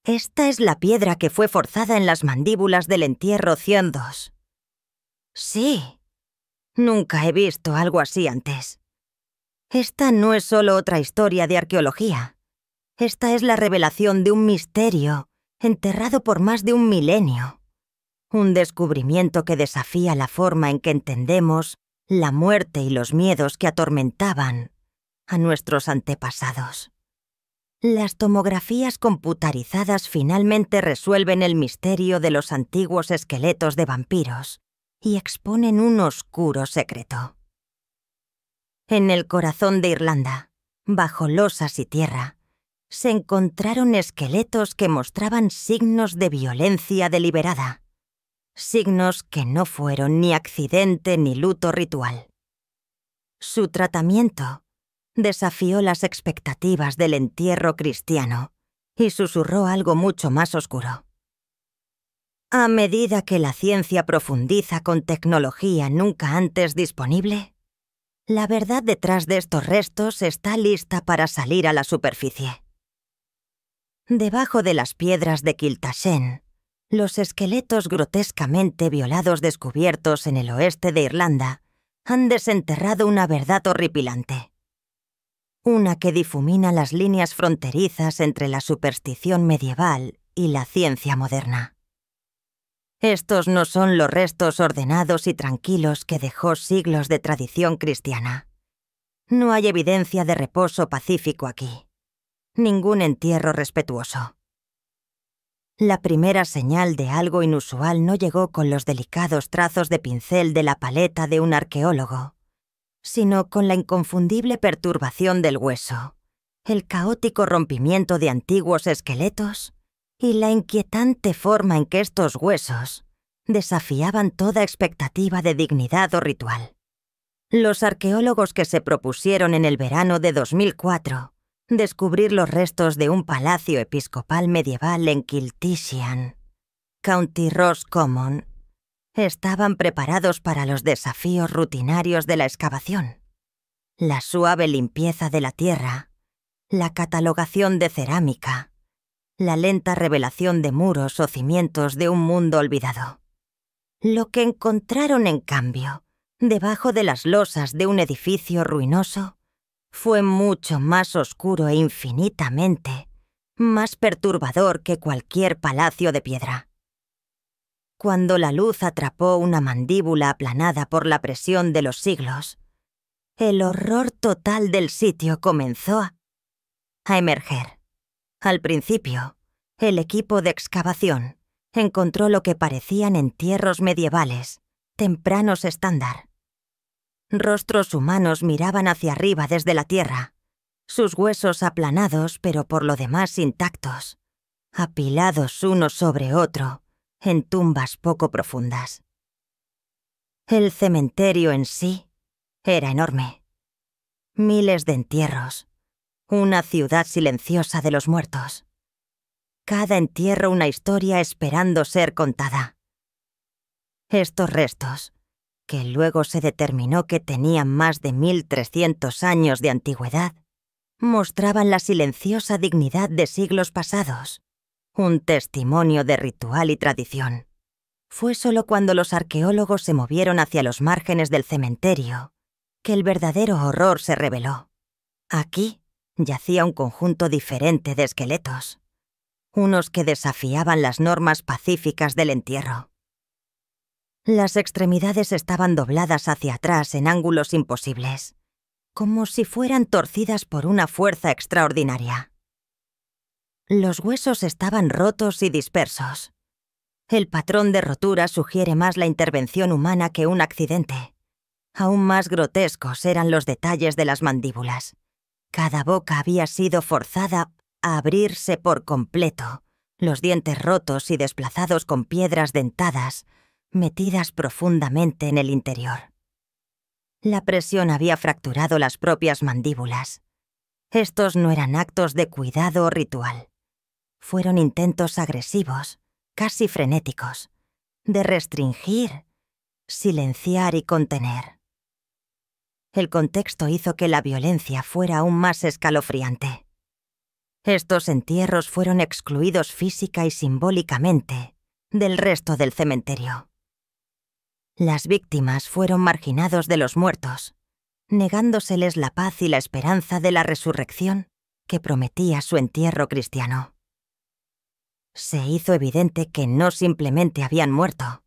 Esta es la piedra que fue forzada en las mandíbulas del entierro 102. Sí. Nunca he visto algo así antes. Esta no es solo otra historia de arqueología. Esta es la revelación de un misterio enterrado por más de 1 milenio. Un descubrimiento que desafía la forma en que entendemos la muerte y los miedos que atormentaban a nuestros antepasados. Las tomografías computarizadas finalmente resuelven el misterio de los antiguos esqueletos de vampiros y exponen un oscuro secreto. En el corazón de Irlanda, bajo losas y tierra, se encontraron esqueletos que mostraban signos de violencia deliberada. Signos que no fueron ni accidente ni luto ritual. Su tratamiento desafió las expectativas del entierro cristiano y susurró algo mucho más oscuro. A medida que la ciencia profundiza con tecnología nunca antes disponible, la verdad detrás de estos restos está lista para salir a la superficie. Debajo de las piedras de Kiltashen, los esqueletos grotescamente violados descubiertos en el oeste de Irlanda han desenterrado una verdad horripilante. Una que difumina las líneas fronterizas entre la superstición medieval y la ciencia moderna. Estos no son los restos ordenados y tranquilos que dejó siglos de tradición cristiana. No hay evidencia de reposo pacífico aquí. Ningún entierro respetuoso. La primera señal de algo inusual no llegó con los delicados trazos de pincel de la paleta de un arqueólogo, sino con la inconfundible perturbación del hueso, el caótico rompimiento de antiguos esqueletos y la inquietante forma en que estos huesos desafiaban toda expectativa de dignidad o ritual. Los arqueólogos que se propusieron en el verano de 2004 descubrir los restos de un palacio episcopal medieval en Kiltishian, County Roscommon, estaban preparados para los desafíos rutinarios de la excavación. La suave limpieza de la tierra, la catalogación de cerámica, la lenta revelación de muros o cimientos de un mundo olvidado. Lo que encontraron, en cambio, debajo de las losas de un edificio ruinoso, fue mucho más oscuro e infinitamente más perturbador que cualquier palacio de piedra. Cuando la luz atrapó una mandíbula aplanada por la presión de los siglos, el horror total del sitio comenzó a emerger. Al principio, el equipo de excavación encontró lo que parecían entierros medievales, tempranos estándar. Rostros humanos miraban hacia arriba desde la tierra, sus huesos aplanados pero por lo demás intactos, apilados uno sobre otro en tumbas poco profundas. El cementerio en sí era enorme. Miles de entierros, una ciudad silenciosa de los muertos. Cada entierro una historia esperando ser contada. Estos restos, que luego se determinó que tenían más de 1300 años de antigüedad, mostraban la silenciosa dignidad de siglos pasados, un testimonio de ritual y tradición. Fue solo cuando los arqueólogos se movieron hacia los márgenes del cementerio que el verdadero horror se reveló. Aquí yacía un conjunto diferente de esqueletos, unos que desafiaban las normas pacíficas del entierro. Las extremidades estaban dobladas hacia atrás en ángulos imposibles, como si fueran torcidas por una fuerza extraordinaria. Los huesos estaban rotos y dispersos. El patrón de rotura sugiere más la intervención humana que un accidente. Aún más grotescos eran los detalles de las mandíbulas. Cada boca había sido forzada a abrirse por completo, los dientes rotos y desplazados con piedras dentadas, metidas profundamente en el interior. La presión había fracturado las propias mandíbulas. Estos no eran actos de cuidado o ritual. Fueron intentos agresivos, casi frenéticos, de restringir, silenciar y contener. El contexto hizo que la violencia fuera aún más escalofriante. Estos entierros fueron excluidos física y simbólicamente del resto del cementerio. Las víctimas fueron marginados de los muertos, negándoseles la paz y la esperanza de la resurrección que prometía su entierro cristiano. Se hizo evidente que no simplemente habían muerto.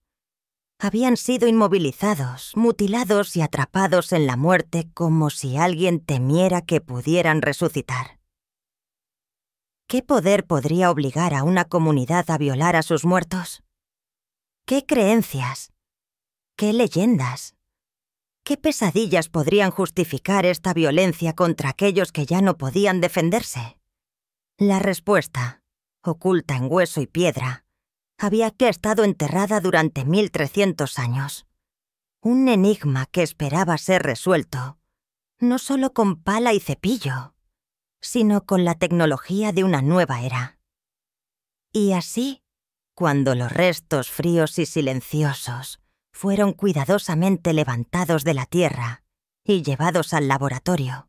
Habían sido inmovilizados, mutilados y atrapados en la muerte como si alguien temiera que pudieran resucitar. ¿Qué poder podría obligar a una comunidad a violar a sus muertos? ¿Qué creencias? ¿Qué leyendas? ¿Qué pesadillas podrían justificar esta violencia contra aquellos que ya no podían defenderse? La respuesta, oculta en hueso y piedra, había estado enterrada durante 1300 años. Un enigma que esperaba ser resuelto, no solo con pala y cepillo, sino con la tecnología de una nueva era. Y así, cuando los restos fríos y silenciosos fueron cuidadosamente levantados de la tierra y llevados al laboratorio,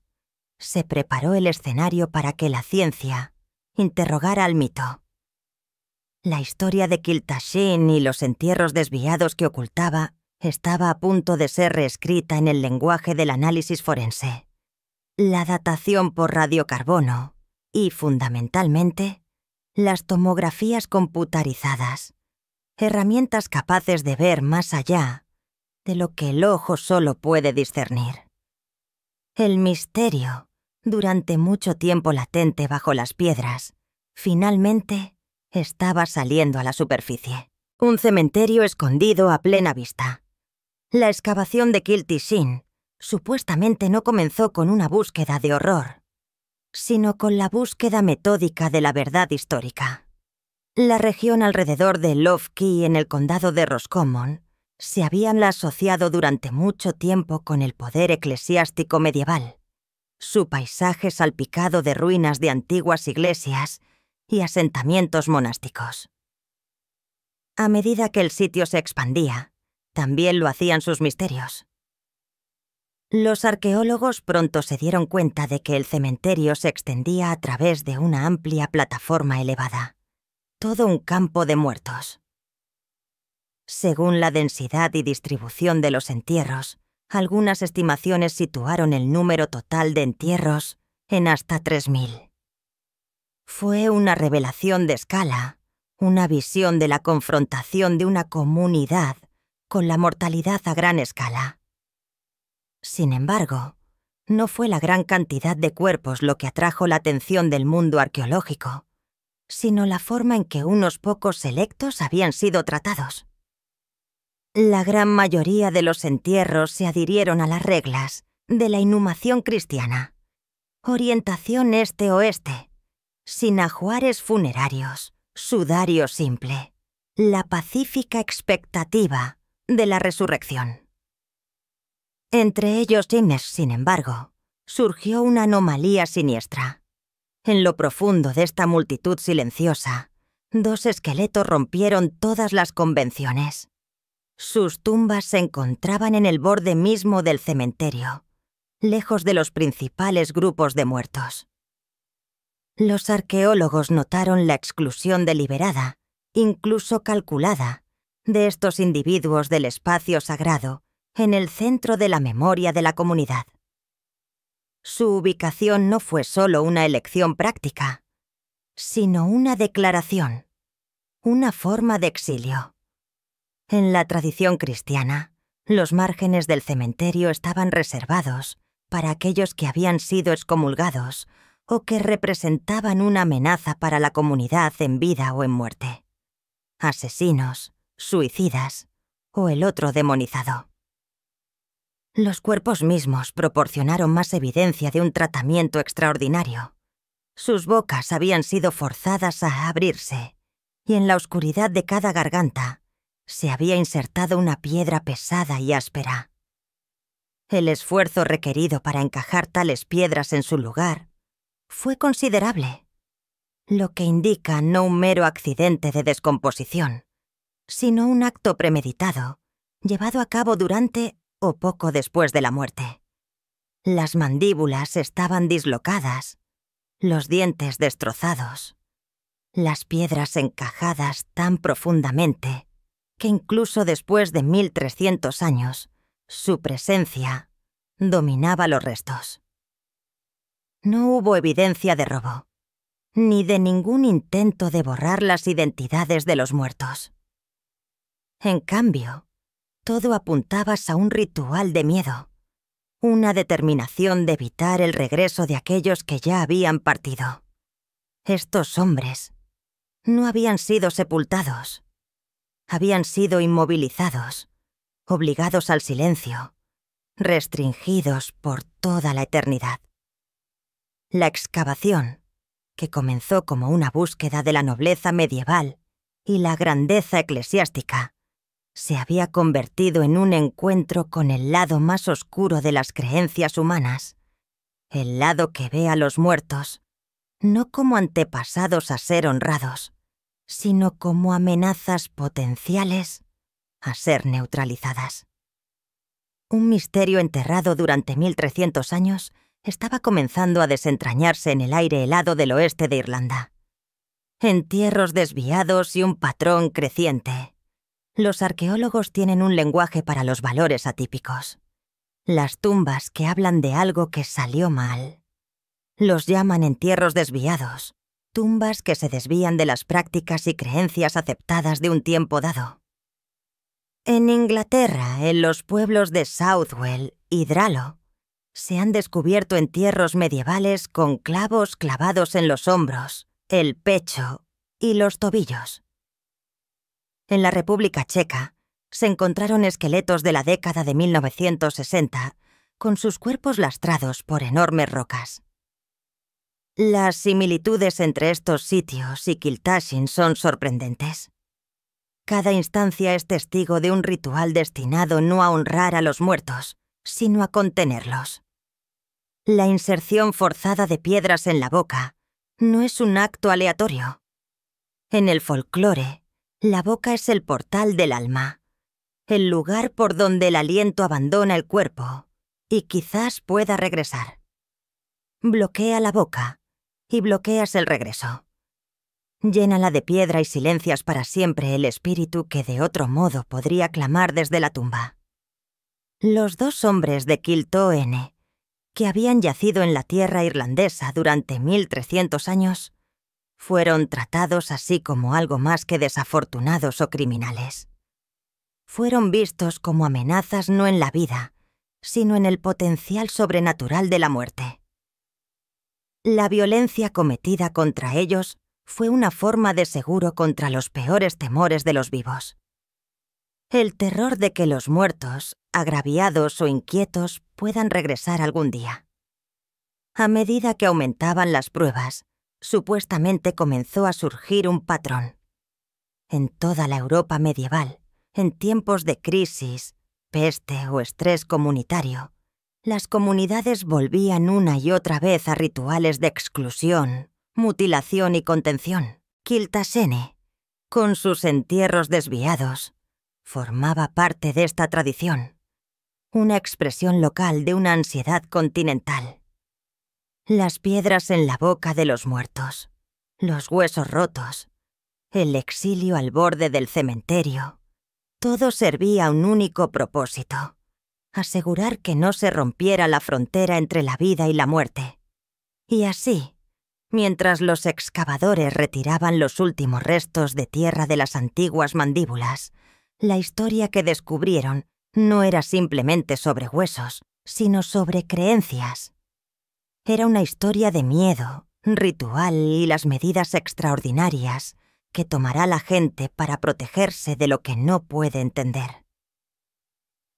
se preparó el escenario para que la ciencia interrogara al mito. La historia de Kiltashin y los entierros desviados que ocultaba estaba a punto de ser reescrita en el lenguaje del análisis forense, la datación por radiocarbono y, fundamentalmente, las tomografías computarizadas, herramientas capaces de ver más allá de lo que el ojo solo puede discernir. El misterio, durante mucho tiempo latente bajo las piedras, finalmente estaba saliendo a la superficie. Un cementerio escondido a plena vista. La excavación de Kiltashin supuestamente no comenzó con una búsqueda de horror, sino con la búsqueda metódica de la verdad histórica. La región alrededor de Lough Key en el condado de Roscommon se habían asociado durante mucho tiempo con el poder eclesiástico medieval, su paisaje salpicado de ruinas de antiguas iglesias y asentamientos monásticos. A medida que el sitio se expandía, también lo hacían sus misterios. Los arqueólogos pronto se dieron cuenta de que el cementerio se extendía a través de una amplia plataforma elevada, todo un campo de muertos. Según la densidad y distribución de los entierros, algunas estimaciones situaron el número total de entierros en hasta 3000. Fue una revelación de escala, una visión de la confrontación de una comunidad con la mortalidad a gran escala. Sin embargo, no fue la gran cantidad de cuerpos lo que atrajo la atención del mundo arqueológico, sino la forma en que unos pocos selectos habían sido tratados. La gran mayoría de los entierros se adhirieron a las reglas de la inhumación cristiana. Orientación este-oeste, sin ajuares funerarios, sudario simple, la pacífica expectativa de la resurrección. Entre ellos, sin embargo, surgió una anomalía siniestra. En lo profundo de esta multitud silenciosa, 2 esqueletos rompieron todas las convenciones. Sus tumbas se encontraban en el borde mismo del cementerio, lejos de los principales grupos de muertos. Los arqueólogos notaron la exclusión deliberada, incluso calculada, de estos individuos del espacio sagrado en el centro de la memoria de la comunidad. Su ubicación no fue solo una elección práctica, sino una declaración, una forma de exilio. En la tradición cristiana, los márgenes del cementerio estaban reservados para aquellos que habían sido excomulgados o que representaban una amenaza para la comunidad en vida o en muerte. Asesinos, suicidas o el otro demonizado. Los cuerpos mismos proporcionaron más evidencia de un tratamiento extraordinario. Sus bocas habían sido forzadas a abrirse, y en la oscuridad de cada garganta se había insertado una piedra pesada y áspera. El esfuerzo requerido para encajar tales piedras en su lugar fue considerable, lo que indica no un mero accidente de descomposición, sino un acto premeditado, llevado a cabo durante o poco después de la muerte. Las mandíbulas estaban dislocadas, los dientes destrozados, las piedras encajadas tan profundamente que incluso después de 1300 años, su presencia dominaba los restos. No hubo evidencia de robo, ni de ningún intento de borrar las identidades de los muertos. En cambio, todo apuntaba a un ritual de miedo, una determinación de evitar el regreso de aquellos que ya habían partido. Estos hombres no habían sido sepultados, habían sido inmovilizados, obligados al silencio, restringidos por toda la eternidad. La excavación, que comenzó como una búsqueda de la nobleza medieval y la grandeza eclesiástica, se había convertido en un encuentro con el lado más oscuro de las creencias humanas, el lado que ve a los muertos no como antepasados a ser honrados, sino como amenazas potenciales a ser neutralizadas. Un misterio enterrado durante 1300 años estaba comenzando a desentrañarse en el aire helado del oeste de Irlanda. Entierros desviados y un patrón creciente. Los arqueólogos tienen un lenguaje para los valores atípicos. Las tumbas que hablan de algo que salió mal. Los llaman entierros desviados, tumbas que se desvían de las prácticas y creencias aceptadas de un tiempo dado. En Inglaterra, en los pueblos de Southwell y Dralo, se han descubierto entierros medievales con clavos clavados en los hombros, el pecho y los tobillos. En la República Checa se encontraron esqueletos de la década de 1960 con sus cuerpos lastrados por enormes rocas. Las similitudes entre estos sitios y Kiltashin son sorprendentes. Cada instancia es testigo de un ritual destinado no a honrar a los muertos, sino a contenerlos. La inserción forzada de piedras en la boca no es un acto aleatorio. En el folclore, la boca es el portal del alma, el lugar por donde el aliento abandona el cuerpo y quizás pueda regresar. Bloquea la boca y bloqueas el regreso. Llénala de piedra y silencias para siempre el espíritu que de otro modo podría clamar desde la tumba. Los dos hombres de Kiltoene, que habían yacido en la tierra irlandesa durante 1300 años, fueron tratados así como algo más que desafortunados o criminales. Fueron vistos como amenazas no en la vida, sino en el potencial sobrenatural de la muerte. La violencia cometida contra ellos fue una forma de seguro contra los peores temores de los vivos. El terror de que los muertos, agraviados o inquietos, puedan regresar algún día. A medida que aumentaban las pruebas, supuestamente comenzó a surgir un patrón. En toda la Europa medieval, en tiempos de crisis, peste o estrés comunitario, las comunidades volvían una y otra vez a rituales de exclusión, mutilación y contención. Kiltasene, con sus entierros desviados, formaba parte de esta tradición, una expresión local de una ansiedad continental. Las piedras en la boca de los muertos, los huesos rotos, el exilio al borde del cementerio, todo servía a un único propósito: asegurar que no se rompiera la frontera entre la vida y la muerte. Y así, mientras los excavadores retiraban los últimos restos de tierra de las antiguas mandíbulas, la historia que descubrieron no era simplemente sobre huesos, sino sobre creencias. Era una historia de miedo, ritual y las medidas extraordinarias que tomará la gente para protegerse de lo que no puede entender.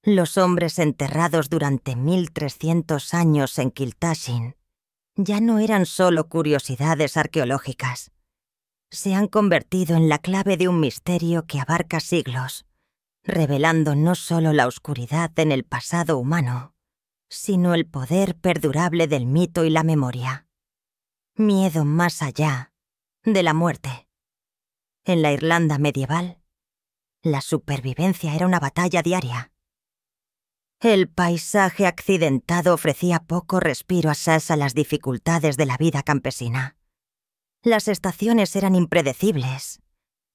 Los hombres enterrados durante 1300 años en Kiltashin ya no eran solo curiosidades arqueológicas. Se han convertido en la clave de un misterio que abarca siglos, revelando no solo la oscuridad en el pasado humano, sino el poder perdurable del mito y la memoria. Miedo más allá de la muerte. En la Irlanda medieval, la supervivencia era una batalla diaria. El paisaje accidentado ofrecía poco respiro asaz a las dificultades de la vida campesina. Las estaciones eran impredecibles.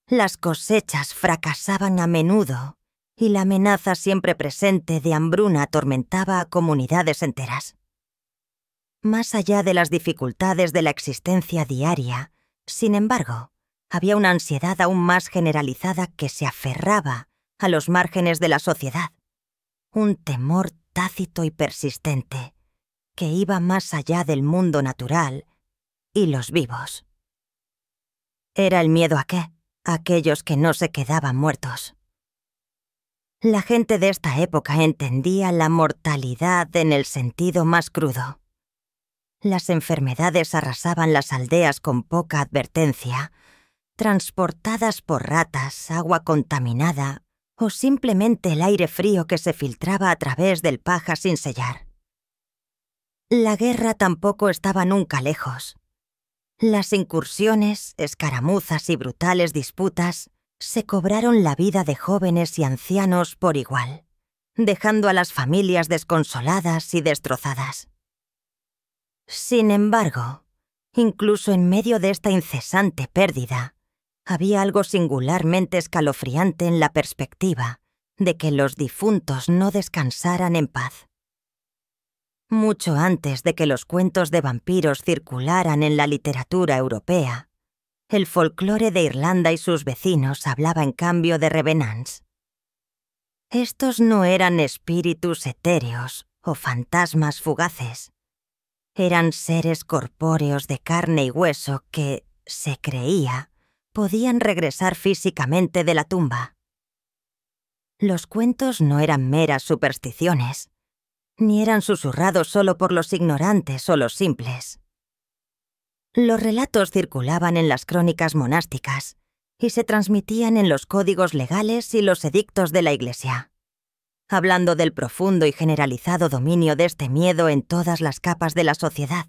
Las cosechas fracasaban a menudo y la amenaza siempre presente de hambruna atormentaba a comunidades enteras. Más allá de las dificultades de la existencia diaria, sin embargo, había una ansiedad aún más generalizada que se aferraba a los márgenes de la sociedad. Un temor tácito y persistente que iba más allá del mundo natural y los vivos. ¿Era el miedo a qué? A aquellos que no se quedaban muertos. La gente de esta época entendía la mortalidad en el sentido más crudo. Las enfermedades arrasaban las aldeas con poca advertencia, transportadas por ratas, agua contaminada o simplemente el aire frío que se filtraba a través del paja sin sellar. La guerra tampoco estaba nunca lejos. Las incursiones, escaramuzas y brutales disputas se cobraron la vida de jóvenes y ancianos por igual, dejando a las familias desconsoladas y destrozadas. Sin embargo, incluso en medio de esta incesante pérdida, había algo singularmente escalofriante en la perspectiva de que los difuntos no descansaran en paz. Mucho antes de que los cuentos de vampiros circularan en la literatura europea, el folclore de Irlanda y sus vecinos hablaba en cambio de revenants. Estos no eran espíritus etéreos o fantasmas fugaces. Eran seres corpóreos de carne y hueso que, se creía, podían regresar físicamente de la tumba. Los cuentos no eran meras supersticiones, ni eran susurrados solo por los ignorantes o los simples. Los relatos circulaban en las crónicas monásticas y se transmitían en los códigos legales y los edictos de la Iglesia, hablando del profundo y generalizado dominio de este miedo en todas las capas de la sociedad.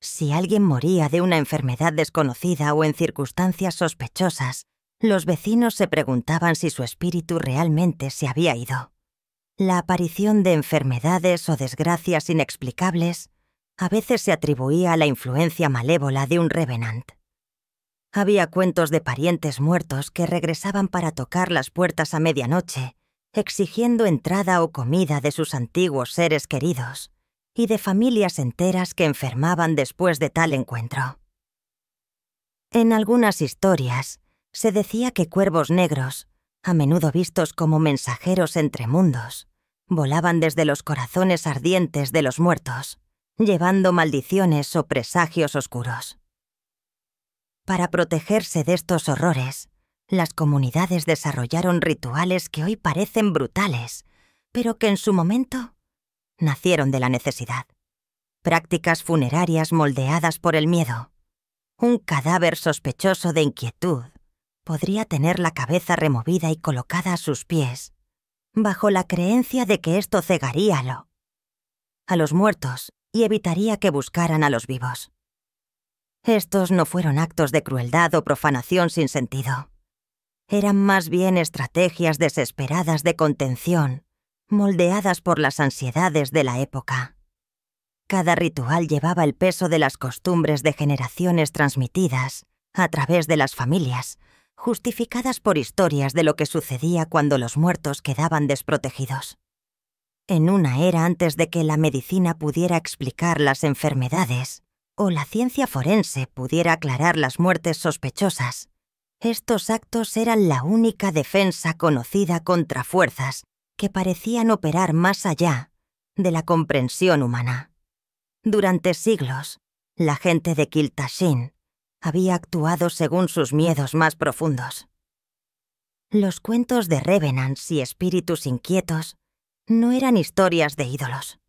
Si alguien moría de una enfermedad desconocida o en circunstancias sospechosas, los vecinos se preguntaban si su espíritu realmente se había ido. La aparición de enfermedades o desgracias inexplicables a veces se atribuía a la influencia malévola de un revenant. Había cuentos de parientes muertos que regresaban para tocar las puertas a medianoche, exigiendo entrada o comida de sus antiguos seres queridos, y de familias enteras que enfermaban después de tal encuentro. En algunas historias se decía que cuervos negros, a menudo vistos como mensajeros entre mundos, volaban desde los corazones ardientes de los muertos, llevando maldiciones o presagios oscuros. Para protegerse de estos horrores, las comunidades desarrollaron rituales que hoy parecen brutales, pero que en su momento nacieron de la necesidad. Prácticas funerarias moldeadas por el miedo. Un cadáver sospechoso de inquietud podría tener la cabeza removida y colocada a sus pies, bajo la creencia de que esto cegaría a los muertos y evitaría que buscaran a los vivos. Estos no fueron actos de crueldad o profanación sin sentido. Eran más bien estrategias desesperadas de contención, moldeadas por las ansiedades de la época. Cada ritual llevaba el peso de las costumbres de generaciones transmitidas a través de las familias, justificadas por historias de lo que sucedía cuando los muertos quedaban desprotegidos. En una era antes de que la medicina pudiera explicar las enfermedades o la ciencia forense pudiera aclarar las muertes sospechosas, estos actos eran la única defensa conocida contra fuerzas que parecían operar más allá de la comprensión humana. Durante siglos, la gente de Kiltashin había actuado según sus miedos más profundos. Los cuentos de revenants y espíritus inquietos no eran historias de ídolos.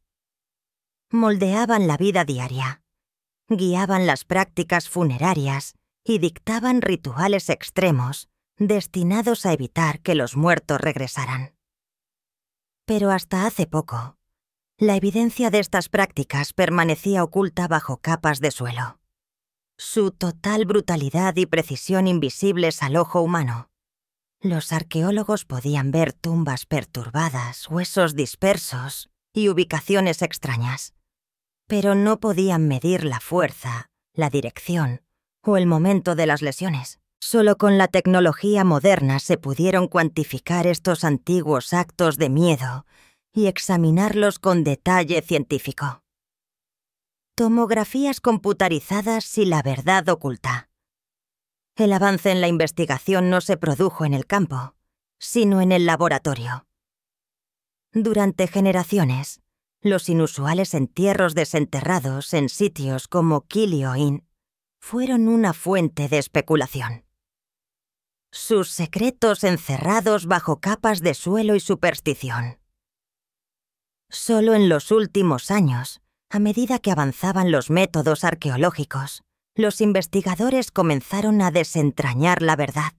Moldeaban la vida diaria, guiaban las prácticas funerarias y dictaban rituales extremos destinados a evitar que los muertos regresaran. Pero hasta hace poco, la evidencia de estas prácticas permanecía oculta bajo capas de suelo. Su total brutalidad y precisión invisibles al ojo humano Los arqueólogos podían ver tumbas perturbadas, huesos dispersos y ubicaciones extrañas, pero no podían medir la fuerza, la dirección o el momento de las lesiones. Solo con la tecnología moderna se pudieron cuantificar estos antiguos actos de miedo y examinarlos con detalle científico. Tomografías computarizadas y la verdad oculta. El avance en la investigación no se produjo en el campo, sino en el laboratorio. Durante generaciones, los inusuales entierros desenterrados en sitios como Kilio Inn fueron una fuente de especulación. Sus secretos encerrados bajo capas de suelo y superstición. Solo en los últimos años, a medida que avanzaban los métodos arqueológicos, los investigadores comenzaron a desentrañar la verdad.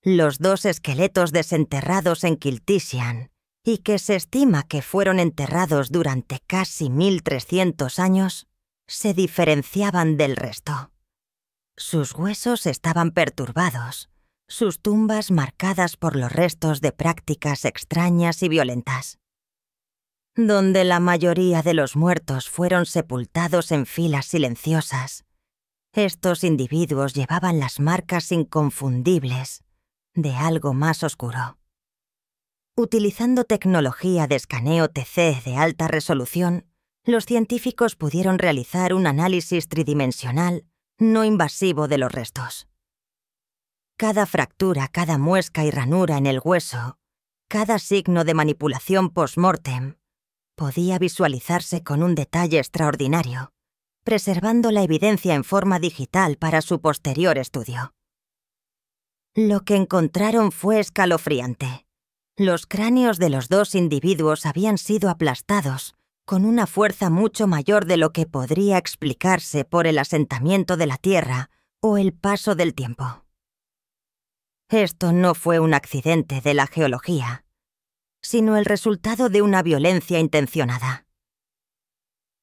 Los 2 esqueletos desenterrados en Kiltisian, y que se estima que fueron enterrados durante casi 1300 años, se diferenciaban del resto. Sus huesos estaban perturbados, sus tumbas marcadas por los restos de prácticas extrañas y violentas. Donde la mayoría de los muertos fueron sepultados en filas silenciosas, estos individuos llevaban las marcas inconfundibles de algo más oscuro. Utilizando tecnología de escaneo TC de alta resolución, los científicos pudieron realizar un análisis tridimensional no invasivo de los restos. Cada fractura, cada muesca y ranura en el hueso, cada signo de manipulación post-mortem, podía visualizarse con un detalle extraordinario, preservando la evidencia en forma digital para su posterior estudio. Lo que encontraron fue escalofriante. Los cráneos de los 2 individuos habían sido aplastados con una fuerza mucho mayor de lo que podría explicarse por el asentamiento de la Tierra o el paso del tiempo. Esto no fue un accidente de la geología, sino el resultado de una violencia intencionada.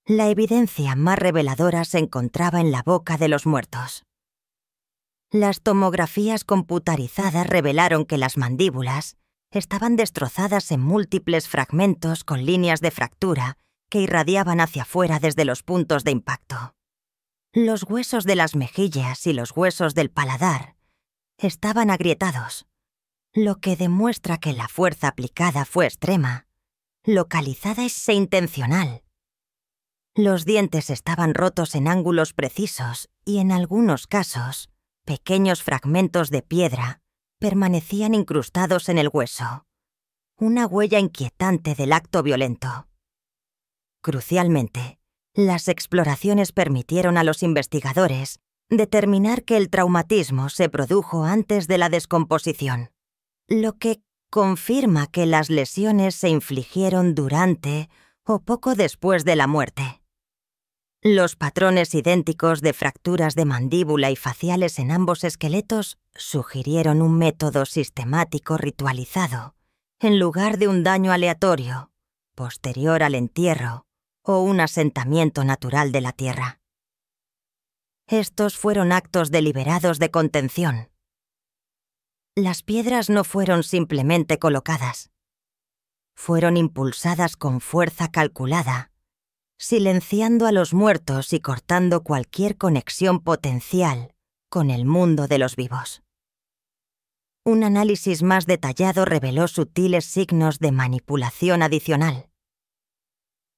La evidencia más reveladora se encontraba en la boca de los muertos. Las tomografías computarizadas revelaron que las mandíbulas estaban destrozadas en múltiples fragmentos con líneas de fractura que irradiaban hacia afuera desde los puntos de impacto. Los huesos de las mejillas y los huesos del paladar estaban agrietados, lo que demuestra que la fuerza aplicada fue extrema, localizada e intencional. Los dientes estaban rotos en ángulos precisos y, en algunos casos, pequeños fragmentos de piedra permanecían incrustados en el hueso, una huella inquietante del acto violento. Crucialmente, las exploraciones permitieron a los investigadores determinar que el traumatismo se produjo antes de la descomposición, lo que confirma que las lesiones se infligieron durante o poco después de la muerte. Los patrones idénticos de fracturas de mandíbula y faciales en ambos esqueletos sugirieron un método sistemático ritualizado, en lugar de un daño aleatorio, posterior al entierro o un asentamiento natural de la Tierra. Estos fueron actos deliberados de contención. Las piedras no fueron simplemente colocadas. Fueron impulsadas con fuerza calculada, silenciando a los muertos y cortando cualquier conexión potencial con el mundo de los vivos. Un análisis más detallado reveló sutiles signos de manipulación adicional.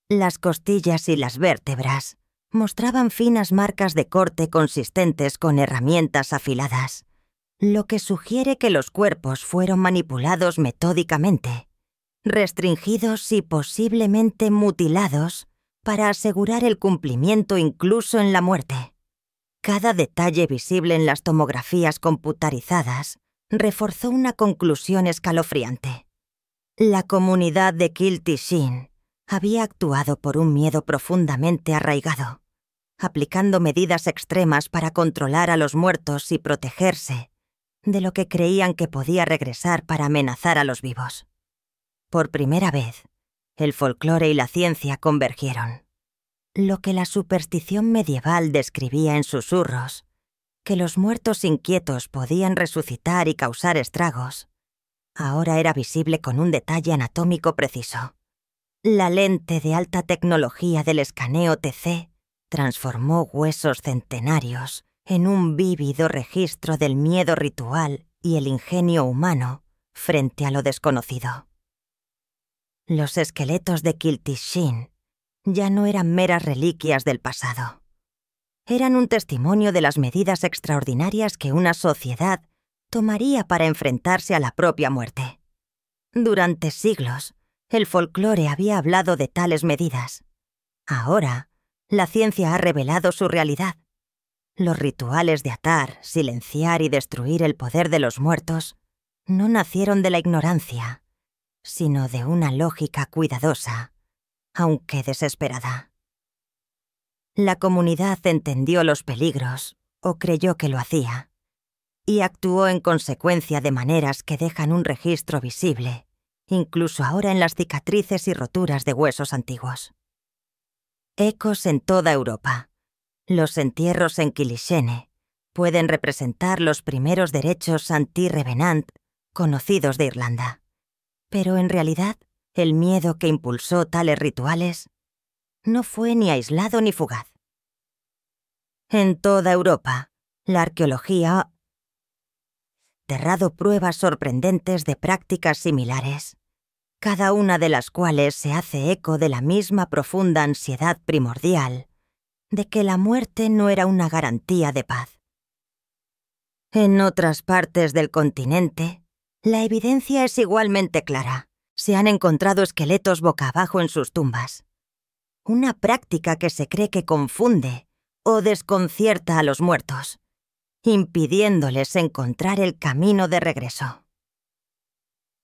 Las costillas y las vértebras mostraban finas marcas de corte consistentes con herramientas afiladas, lo que sugiere que los cuerpos fueron manipulados metódicamente, restringidos y posiblemente mutilados para asegurar el cumplimiento incluso en la muerte. Cada detalle visible en las tomografías computarizadas reforzó una conclusión escalofriante. La comunidad de Kiltishin había actuado por un miedo profundamente arraigado, aplicando medidas extremas para controlar a los muertos y protegerse de lo que creían que podía regresar para amenazar a los vivos. Por primera vez, el folclore y la ciencia convergieron. Lo que la superstición medieval describía en susurros que los muertos inquietos podían resucitar y causar estragos, ahora era visible con un detalle anatómico preciso. La lente de alta tecnología del escaneo TC transformó huesos centenarios en un vívido registro del miedo ritual y el ingenio humano frente a lo desconocido. Los esqueletos de Kiltishin ya no eran meras reliquias del pasado. Eran un testimonio de las medidas extraordinarias que una sociedad tomaría para enfrentarse a la propia muerte. Durante siglos, el folclore había hablado de tales medidas. Ahora, la ciencia ha revelado su realidad. Los rituales de atar, silenciar y destruir el poder de los muertos no nacieron de la ignorancia, sino de una lógica cuidadosa, aunque desesperada. La comunidad entendió los peligros, o creyó que lo hacía, y actuó en consecuencia de maneras que dejan un registro visible, incluso ahora en las cicatrices y roturas de huesos antiguos. Ecos en toda Europa. Los entierros en Kilishene pueden representar los primeros derechos anti-revenant conocidos de Irlanda. Pero en realidad, el miedo que impulsó tales rituales no fue ni aislado ni fugaz. En toda Europa, la arqueología ha enterrado pruebas sorprendentes de prácticas similares, cada una de las cuales se hace eco de la misma profunda ansiedad primordial de que la muerte no era una garantía de paz. En otras partes del continente, la evidencia es igualmente clara. Se han encontrado esqueletos boca abajo en sus tumbas. Una práctica que se cree que confunde o desconcierta a los muertos, impidiéndoles encontrar el camino de regreso.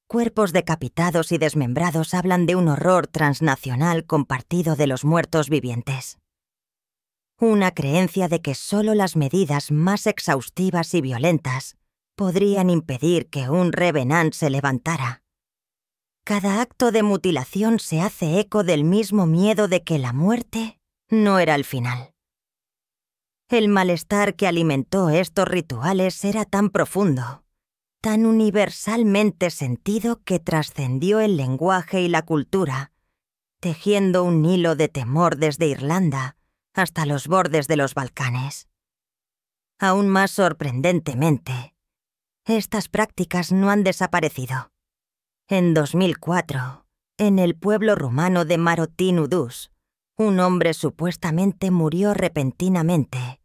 Cuerpos decapitados y desmembrados hablan de un horror transnacional compartido de los muertos vivientes. Una creencia de que solo las medidas más exhaustivas y violentas podrían impedir que un revenant se levantara. Cada acto de mutilación se hace eco del mismo miedo de que la muerte no era el final. El malestar que alimentó estos rituales era tan profundo, tan universalmente sentido que trascendió el lenguaje y la cultura, tejiendo un hilo de temor desde Irlanda hasta los bordes de los Balcanes. Aún más sorprendentemente, estas prácticas no han desaparecido. En 2004, en el pueblo rumano de Marotin Udus, un hombre supuestamente murió repentinamente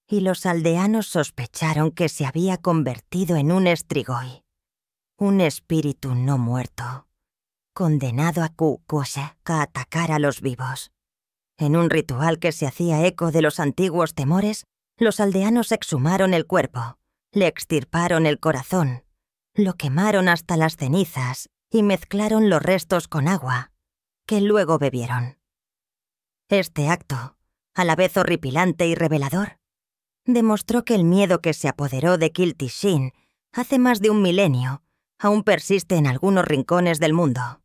y los aldeanos sospecharon que se había convertido en un strigoi, un espíritu no muerto, condenado a a atacar a los vivos. En un ritual que se hacía eco de los antiguos temores, los aldeanos exhumaron el cuerpo, le extirparon el corazón, lo quemaron hasta las cenizas y mezclaron los restos con agua, que luego bebieron. Este acto, a la vez horripilante y revelador, demostró que el miedo que se apoderó de Kiltishin hace más de un milenio aún persiste en algunos rincones del mundo.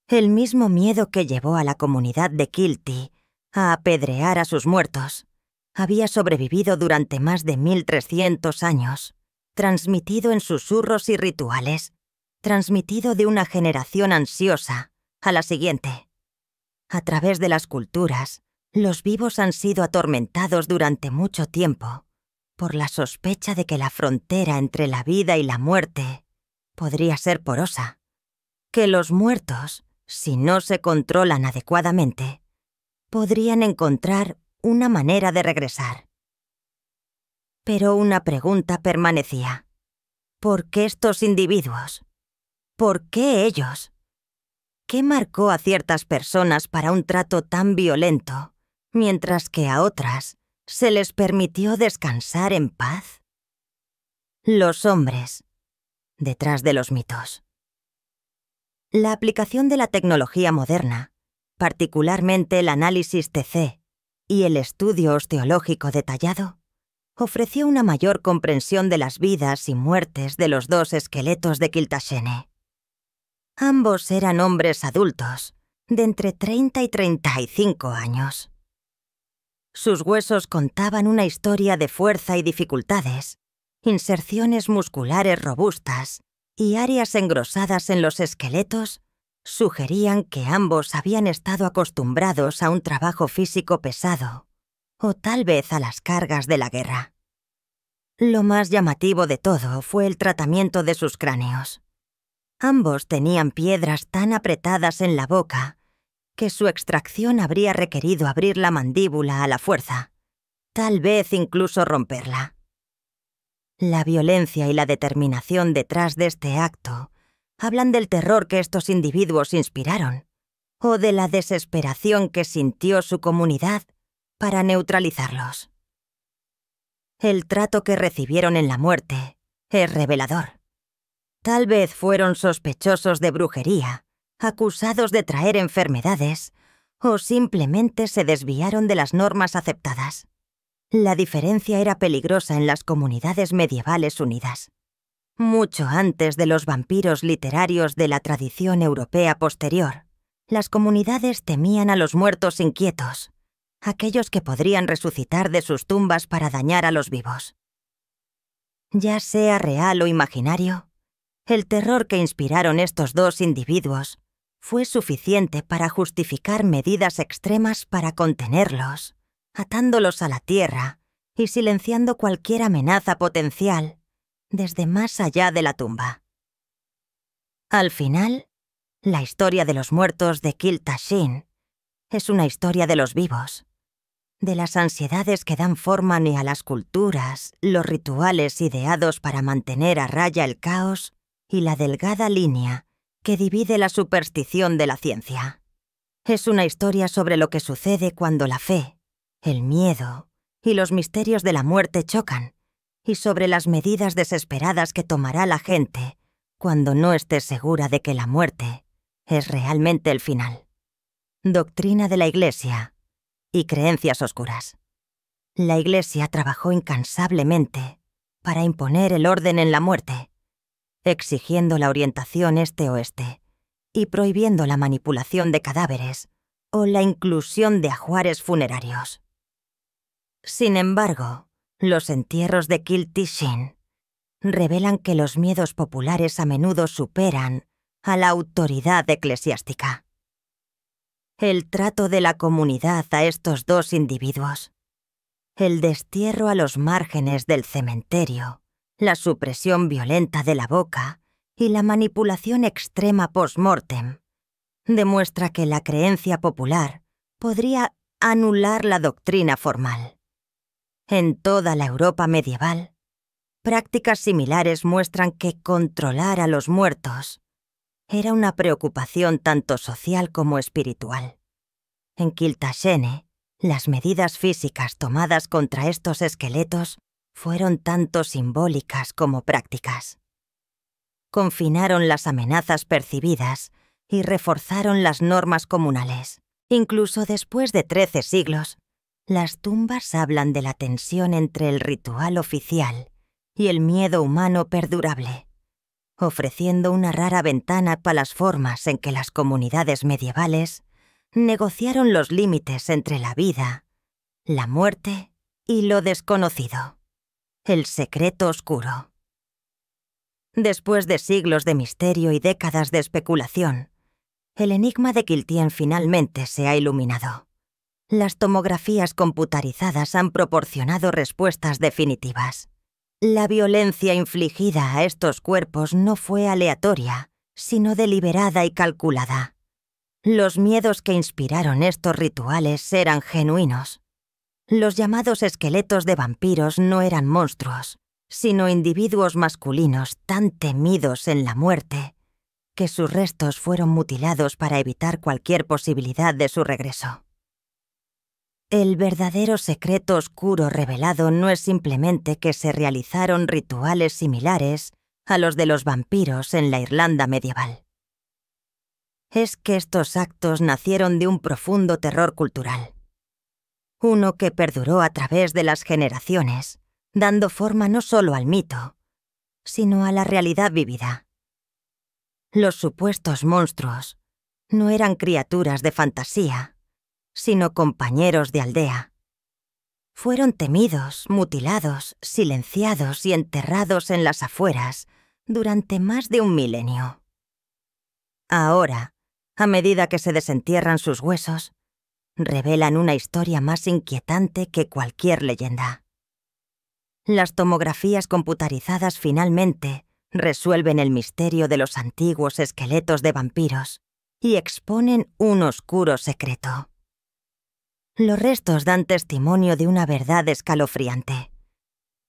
El mismo miedo que llevó a la comunidad de Kilty a apedrear a sus muertos había sobrevivido durante más de 1300 años, transmitido en susurros y rituales, transmitido de una generación ansiosa a la siguiente. A través de las culturas, los vivos han sido atormentados durante mucho tiempo por la sospecha de que la frontera entre la vida y la muerte podría ser porosa, que los muertos, si no se controlan adecuadamente, podrían encontrar una manera de regresar. Pero una pregunta permanecía. ¿Por qué estos individuos? ¿Por qué ellos? ¿Qué marcó a ciertas personas para un trato tan violento, mientras que a otras se les permitió descansar en paz? Los hombres, detrás de los mitos. La aplicación de la tecnología moderna, particularmente el análisis TC y el estudio osteológico detallado, ofreció una mayor comprensión de las vidas y muertes de los dos esqueletos de Kiltashene. Ambos eran hombres adultos, de entre 30 y 35 años. Sus huesos contaban una historia de fuerza y dificultades, inserciones musculares robustas y áreas engrosadas en los esqueletos sugerían que ambos habían estado acostumbrados a un trabajo físico pesado, o tal vez a las cargas de la guerra. Lo más llamativo de todo fue el tratamiento de sus cráneos. Ambos tenían piedras tan apretadas en la boca que su extracción habría requerido abrir la mandíbula a la fuerza, tal vez incluso romperla. La violencia y la determinación detrás de este acto hablan del terror que estos individuos inspiraron, o de la desesperación que sintió su comunidad para neutralizarlos. El trato que recibieron en la muerte es revelador. Tal vez fueron sospechosos de brujería, acusados de traer enfermedades, o simplemente se desviaron de las normas aceptadas. La diferencia era peligrosa en las comunidades medievales unidas. Mucho antes de los vampiros literarios de la tradición europea posterior, las comunidades temían a los muertos inquietos, aquellos que podrían resucitar de sus tumbas para dañar a los vivos. Ya sea real o imaginario, el terror que inspiraron estos dos individuos fue suficiente para justificar medidas extremas para contenerlos, atándolos a la tierra y silenciando cualquier amenaza potencial desde más allá de la tumba. Al final, la historia de los muertos de Kiltashin es una historia de los vivos, de las ansiedades que dan forma ni a las culturas, los rituales ideados para mantener a raya el caos y la delgada línea que divide la superstición de la ciencia. Es una historia sobre lo que sucede cuando la fe, el miedo y los misterios de la muerte chocan, y sobre las medidas desesperadas que tomará la gente cuando no esté segura de que la muerte es realmente el final. Doctrina de la Iglesia y creencias oscuras. La Iglesia trabajó incansablemente para imponer el orden en la muerte, exigiendo la orientación este-oeste y prohibiendo la manipulación de cadáveres o la inclusión de ajuares funerarios. Sin embargo, los entierros de Kiltashin revelan que los miedos populares a menudo superan a la autoridad eclesiástica. El trato de la comunidad a estos dos individuos, el destierro a los márgenes del cementerio, la supresión violenta de la boca y la manipulación extrema post-mortem, demuestra que la creencia popular podría anular la doctrina formal. En toda la Europa medieval, prácticas similares muestran que controlar a los muertos era una preocupación tanto social como espiritual. En Kiltashen, las medidas físicas tomadas contra estos esqueletos fueron tanto simbólicas como prácticas. Confinaron las amenazas percibidas y reforzaron las normas comunales. Incluso después de 13 siglos, las tumbas hablan de la tensión entre el ritual oficial y el miedo humano perdurable, ofreciendo una rara ventana para las formas en que las comunidades medievales negociaron los límites entre la vida, la muerte y lo desconocido, el secreto oscuro. Después de siglos de misterio y décadas de especulación, el enigma de Kiltien finalmente se ha iluminado. Las tomografías computarizadas han proporcionado respuestas definitivas. La violencia infligida a estos cuerpos no fue aleatoria, sino deliberada y calculada. Los miedos que inspiraron estos rituales eran genuinos. Los llamados esqueletos de vampiros no eran monstruos, sino individuos masculinos tan temidos en la muerte que sus restos fueron mutilados para evitar cualquier posibilidad de su regreso. El verdadero secreto oscuro revelado no es simplemente que se realizaron rituales similares a los de los vampiros en la Irlanda medieval. Es que estos actos nacieron de un profundo terror cultural. Uno que perduró a través de las generaciones, dando forma no solo al mito, sino a la realidad vivida. Los supuestos monstruos no eran criaturas de fantasía, sino compañeros de aldea, Fueron temidos, mutilados, silenciados y enterrados en las afueras durante más de 1 milenio. Ahora, a medida que se desentierran sus huesos, revelan una historia más inquietante que cualquier leyenda. Las tomografías computarizadas finalmente resuelven el misterio de los antiguos esqueletos de vampiros y exponen un oscuro secreto. Los restos dan testimonio de una verdad escalofriante: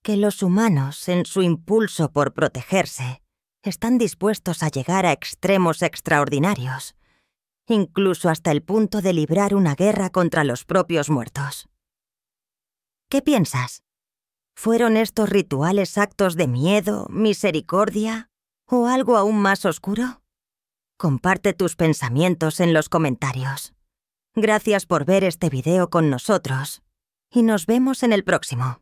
que los humanos, en su impulso por protegerse, están dispuestos a llegar a extremos extraordinarios, incluso hasta el punto de librar una guerra contra los propios muertos. ¿Qué piensas? ¿Fueron estos rituales actos de miedo, misericordia o algo aún más oscuro? Comparte tus pensamientos en los comentarios. Gracias por ver este video con nosotros y nos vemos en el próximo.